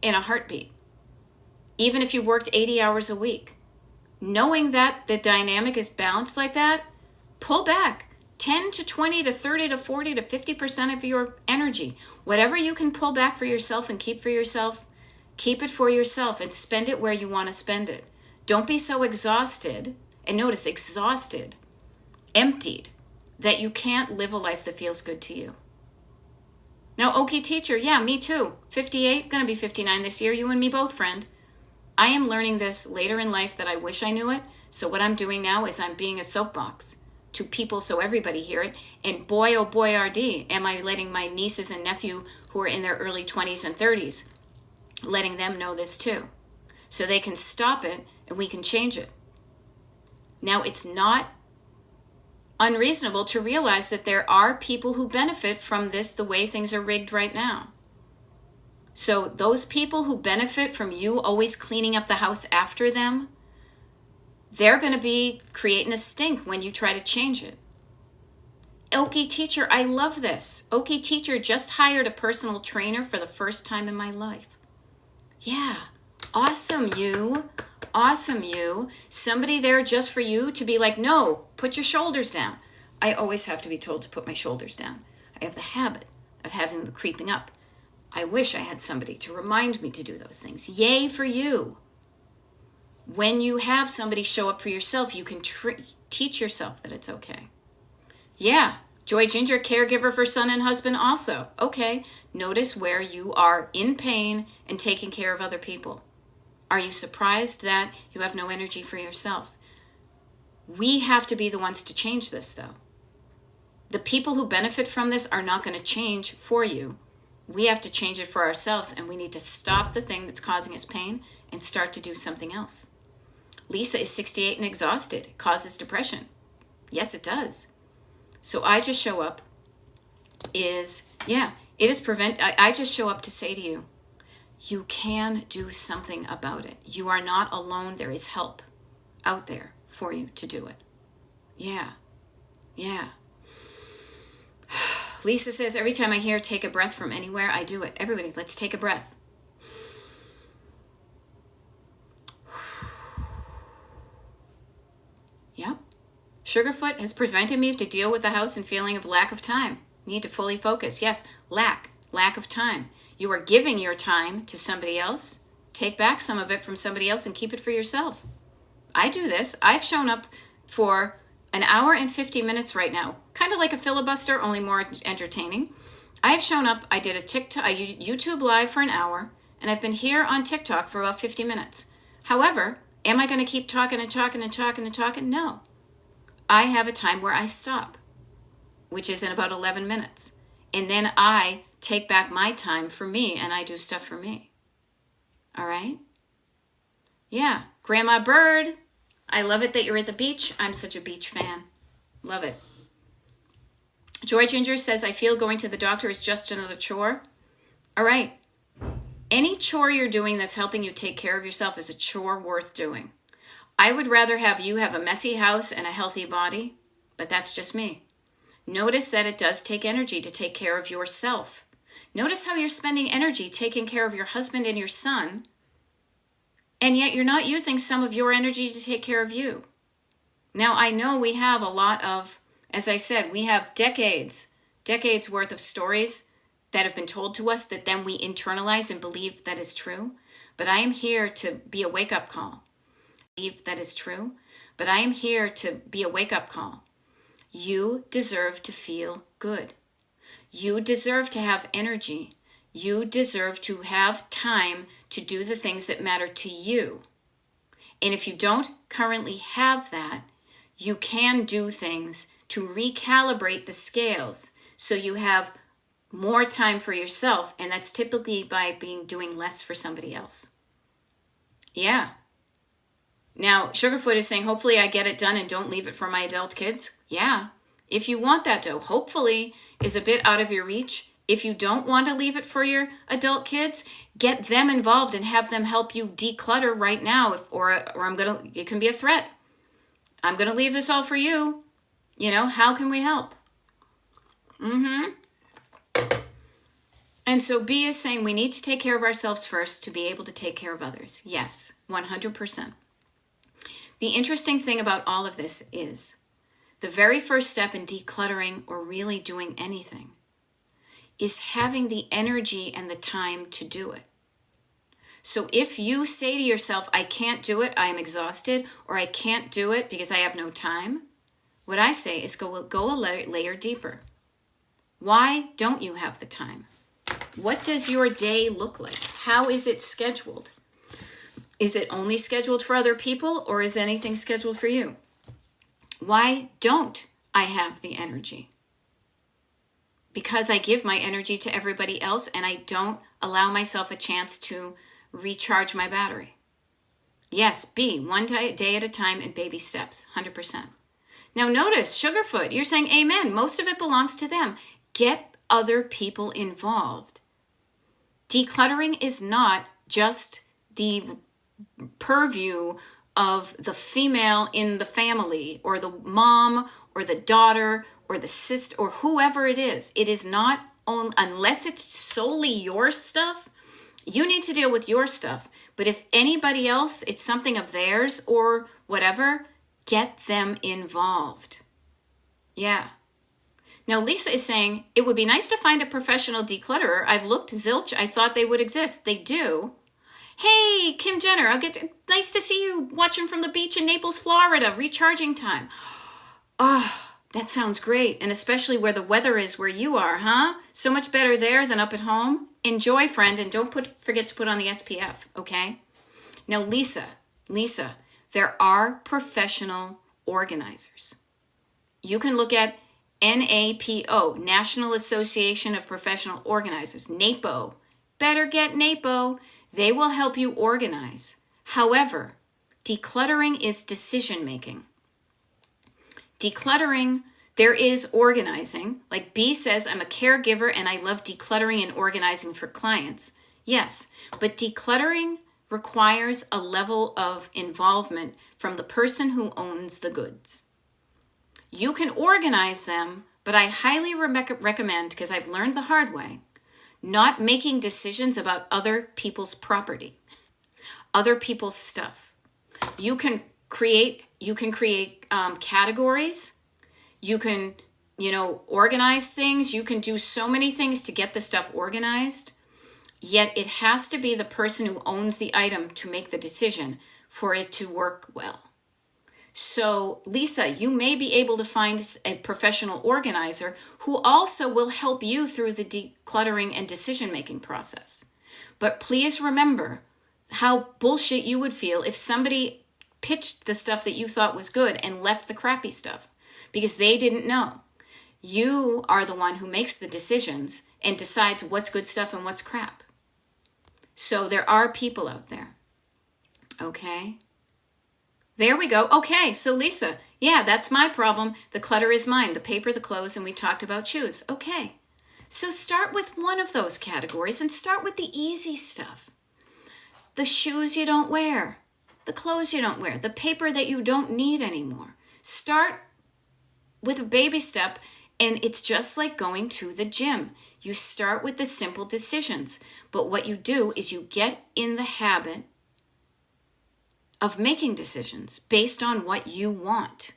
in a heartbeat, even if you worked 80 hours a week. Knowing that the dynamic is balanced like that, pull back 10 to 20 to 30 to 40 to 50% of your energy. Whatever you can pull back for yourself and keep for yourself, keep it for yourself and spend it where you want to spend it. Don't be so exhausted, and notice exhausted, emptied, that you can't live a life that feels good to you. Now, okay, teacher, yeah, me too. 58, gonna be 59 this year. You and me both, friend. I am learning this later in life that I wish I knew it. So what I'm doing now is I'm being a soapbox to people so everybody hear it. And boy, oh boy, RD, am I letting my nieces and nephew who are in their early 20s and 30s, letting them know this too. So they can stop it and we can change it. Now, it's not unreasonable to realize that there are people who benefit from this the way things are rigged right now. So those people who benefit from you always cleaning up the house after them, they're going to be creating a stink when you try to change it. Okay, teacher, I love this. Okay, teacher, just hired a personal trainer for the first time in my life. Yeah, awesome, you. Awesome, you. Somebody there just for you to be like, no, put your shoulders down. I always have to be told to put my shoulders down. I have the habit of having them creeping up. I wish I had somebody to remind me to do those things. Yay for you. When you have somebody show up for yourself, you can teach yourself that it's okay. Yeah, Joy Ginger, caregiver for son and husband also. Okay, notice where you are in pain and taking care of other people. Are you surprised that you have no energy for yourself? We have to be the ones to change this, though. The people who benefit from this are not going to change for you. We have to change it for ourselves, and we need to stop the thing that's causing us pain and start to do something else. Lisa is 68 and exhausted. It causes depression. Yes, it does. So I just show up I just show up to say to you, you can do something about it. You are not alone. There is help out there for you to do it. Yeah. Lisa says, every time I hear take a breath from anywhere, I do it. Everybody, let's take a breath. Yep. Sugarfoot has prevented me to deal with the house and feeling of lack of time. Need to fully focus. Yes, lack of time. You are giving your time to somebody else. Take back some of it from somebody else and keep it for yourself. I do this. I've shown up for an hour and 50 minutes right now. Kind of like a filibuster, only more entertaining. I've shown up. I did a YouTube live for an hour, and I've been here on TikTok for about 50 minutes. However, am I going to keep talking? No. I have a time where I stop, which is in about 11 minutes. And then I take back my time for me, and I do stuff for me. All right? Yeah. Grandma Bird, I love it that you're at the beach. I'm such a beach fan. Love it. Joy Ginger says, I feel going to the doctor is just another chore. All right. Any chore you're doing that's helping you take care of yourself is a chore worth doing. I would rather have you have a messy house and a healthy body, but that's just me. Notice that it does take energy to take care of yourself. Notice how you're spending energy taking care of your husband and your son, and yet you're not using some of your energy to take care of you. Now, I know we have a lot of, as I said, we have decades worth of stories that have been told to us that then we internalize and believe that is true. But I am here to be a wake-up call. Believe that is true, but I am here to be a wake-up call. You deserve to feel good. You deserve to have energy. You deserve to have time to do the things that matter to you. And if you don't currently have that, you can do things to recalibrate the scales so you have more time for yourself, and that's typically by doing less for somebody else. Yeah. Now, Sugarfoot is saying, hopefully I get it done and don't leave it for my adult kids. Yeah. If you want that dough, hopefully is a bit out of your reach. If you don't want to leave it for your adult kids, get them involved and have them help you declutter right now. It can be a threat. I'm going to leave this all for you. How can we help? And so B is saying we need to take care of ourselves first to be able to take care of others. Yes, 100%. The interesting thing about all of this is the very first step in decluttering or really doing anything is having the energy and the time to do it. So if you say to yourself, I can't do it, I'm exhausted, or I can't do it because I have no time, what I say is go a layer deeper. Why don't you have the time? What does your day look like? How is it scheduled? Is it only scheduled for other people, or is anything scheduled for you? Why don't I have the energy? Because I give my energy to everybody else and I don't allow myself a chance to recharge my battery. Yes, B, one day at a time and baby steps, 100%. Now notice, Sugarfoot, you're saying amen. Most of it belongs to them. Get other people involved. Decluttering is not just the purview of the female in the family or the mom or the daughter or the sister or whoever it is. It is not unless it's solely your stuff. You need to deal with your stuff. But if anybody else, it's something of theirs or whatever, get them involved. Yeah. Now, Lisa is saying, it would be nice to find a professional declutterer. I've looked zilch. I thought they would exist. They do. Hey, Kim Jenner, nice to see you watching from the beach in Naples, Florida. Recharging time. Oh, that sounds great. And especially where the weather is where you are, huh? So much better there than up at home. Enjoy, friend, and don't forget to put on the SPF, okay? Now, Lisa, there are professional organizers. You can look at NAPO, National Association of Professional Organizers, NAPO. Better get NAPO. They will help you organize. However, decluttering is decision making. Decluttering, there is organizing. Like B says, I'm a caregiver and I love decluttering and organizing for clients. Yes, but decluttering requires a level of involvement from the person who owns the goods. You can organize them, but I highly recommend, because I've learned the hard way, not making decisions about other people's property, other people's stuff. You can create categories. You can, organize things. You can do so many things to get the stuff organized. Yet it has to be the person who owns the item to make the decision for it to work well. So, Lisa, you may be able to find a professional organizer who also will help you through the decluttering and decision-making process. But please remember how bullshit you would feel if somebody pitched the stuff that you thought was good and left the crappy stuff because they didn't know. You are the one who makes the decisions and decides what's good stuff and what's crap. So there are people out there. Okay? There we go. Okay, so Lisa, yeah, that's my problem. The clutter is mine. The paper, the clothes, and we talked about shoes. Okay. So start with one of those categories and start with the easy stuff. The shoes you don't wear. The clothes you don't wear. The paper that you don't need anymore. Start with a baby step, and it's just like going to the gym. You start with the simple decisions, but what you do is you get in the habit of making decisions based on what you want.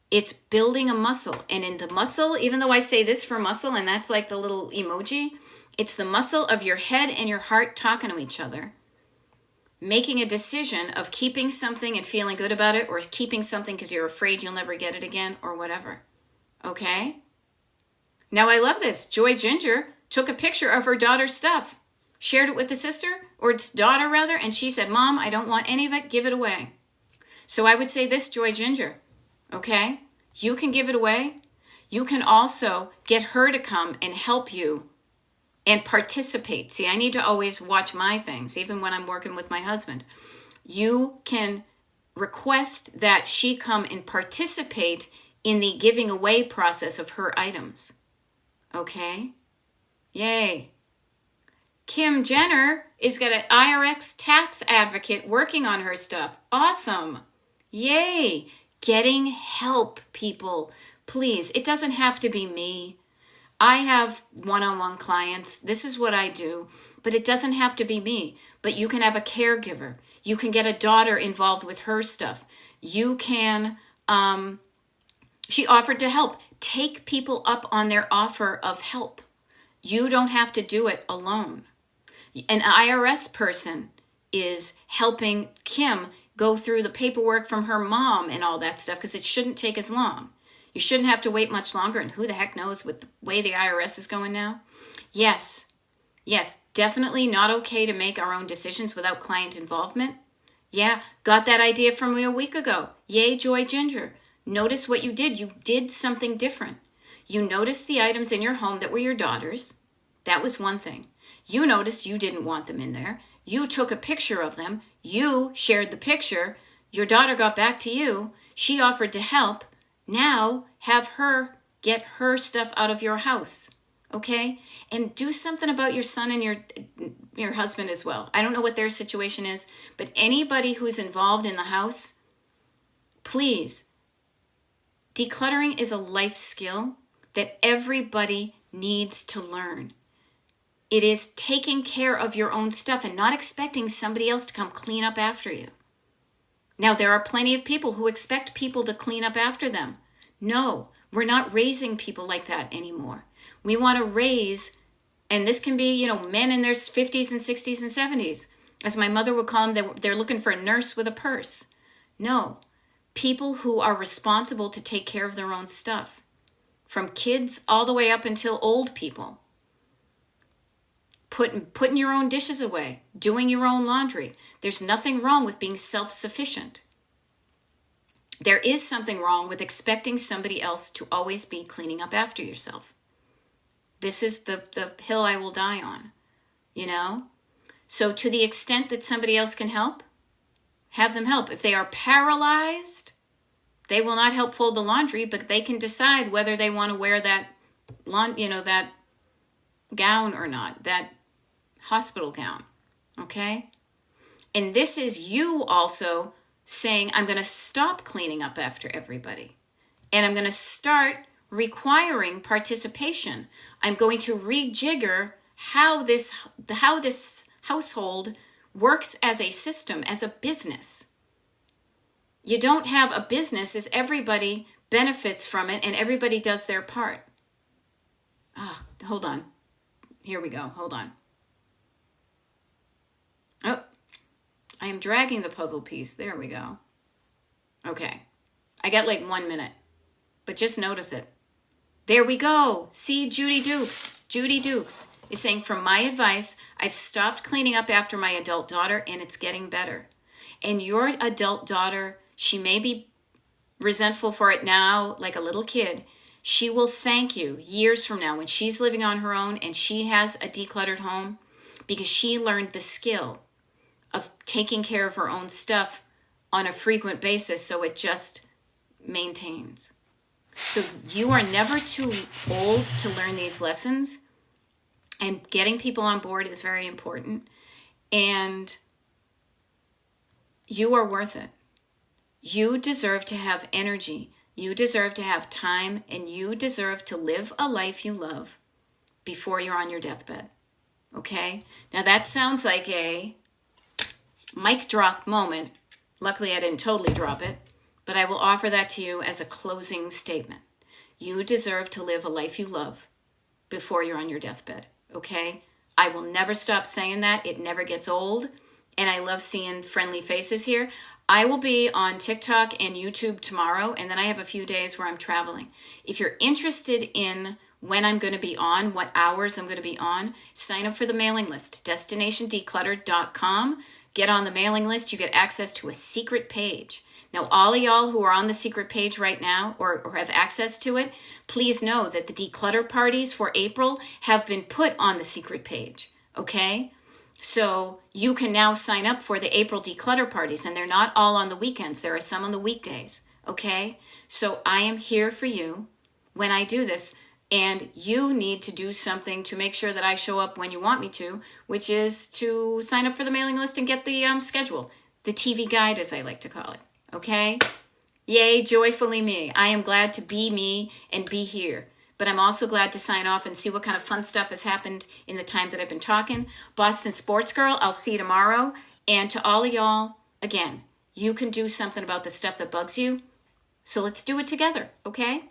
It's building a muscle. And in the muscle, even though I say this for muscle, and that's like the little emoji, it's the muscle of your head and your heart talking to each other, making a decision of keeping something and feeling good about it, or keeping something because you're afraid you'll never get it again, or whatever. Okay? Now I love this. Joy Ginger, took a picture of her daughter's stuff, shared it with the sister, or its daughter rather, and she said, Mom, I don't want any of it, give it away. So I would say this, Joy Ginger, okay? You can give it away. You can also get her to come and help you and participate. See, I need to always watch my things, even when I'm working with my husband. You can request that she come and participate in the giving away process of her items. Okay? Yay. Kim Jenner is got an IRS tax advocate working on her stuff. Awesome. Yay. Getting help, people. Please, it doesn't have to be me. I have one-on-one clients. This is what I do. But it doesn't have to be me. But you can have a caregiver. You can get a daughter involved with her stuff. You can, she offered to help. Take people up on their offer of help. You don't have to do it alone. An IRS person is helping Kim go through the paperwork from her mom and all that stuff because it shouldn't take as long. You shouldn't have to wait much longer, and who the heck knows with the way the IRS is going now? Yes, definitely not okay to make our own decisions without client involvement. Yeah, got that idea from me a week ago. Yay, Joy Ginger. Notice what you did. You did something different. You noticed the items in your home that were your daughter's. That was one thing. You noticed you didn't want them in there. You took a picture of them. You shared the picture. Your daughter got back to you. She offered to help. Now have her get her stuff out of your house. Okay? And do something about your son and your husband as well. I don't know what their situation is, but anybody who's involved in the house, please, decluttering is a life skill that everybody needs to learn. It is taking care of your own stuff and not expecting somebody else to come clean up after you. Now, there are plenty of people who expect people to clean up after them. No, we're not raising people like that anymore. We want to raise, and this can be, men in their 50s and 60s and 70s. As my mother would call them, they're looking for a nurse with a purse. No, people who are responsible to take care of their own stuff. From kids all the way up until old people. Putting your own dishes away, doing your own laundry. There's nothing wrong with being self-sufficient. There is something wrong with expecting somebody else to always be cleaning up after yourself. This is the hill I will die on, So to the extent that somebody else can help, have them help. If they are paralyzed, they will not help fold the laundry, but they can decide whether they want to wear that gown or not, that hospital gown, okay? And this is you also saying, I'm going to stop cleaning up after everybody. And I'm going to start requiring participation. I'm going to rejigger how this household works as a system, as a business. You don't have a business as everybody benefits from it and everybody does their part. Hold on. Here we go. Hold on. Oh, I am dragging the puzzle piece. There we go. Okay. I got like 1 minute, but just notice it. There we go. See, Judy Dukes. Judy Dukes is saying, from my advice, I've stopped cleaning up after my adult daughter and it's getting better. And your adult daughter, she may be resentful for it now, like a little kid. She will thank you years from now when she's living on her own and she has a decluttered home because she learned the skill of taking care of her own stuff on a frequent basis so it just maintains. So you are never too old to learn these lessons, and getting people on board is very important, and you are worth it. You deserve to have energy. You deserve to have time, and you deserve to live a life you love before you're on your deathbed. Okay? Now that sounds like a mic drop moment. Luckily, I didn't totally drop it, but I will offer that to you as a closing statement. You deserve to live a life you love before you're on your deathbed. Okay? I will never stop saying that. It never gets old, and I love seeing friendly faces here. I will be on TikTok and YouTube tomorrow, and then I have a few days where I'm traveling. If you're interested in when I'm going to be on, what hours I'm going to be on, sign up for the mailing list, destinationdecluttered.com. Get on the mailing list. You get access to a secret page. Now, all of y'all who are on the secret page right now or have access to it, please know that the declutter parties for April have been put on the secret page, okay? So you can now sign up for the April declutter parties, and they're not all on the weekends. There are some on the weekdays, okay? So I am here for you when I do this, and you need to do something to make sure that I show up when you want me to, which is to sign up for the mailing list and get the schedule, the TV guide, as I like to call it, okay? Yay, joyfully me. I am glad to be me and be here. But I'm also glad to sign off and see what kind of fun stuff has happened in the time that I've been talking. Boston Sports Girl, I'll see you tomorrow. And to all of y'all, again, you can do something about the stuff that bugs you. So let's do it together, okay?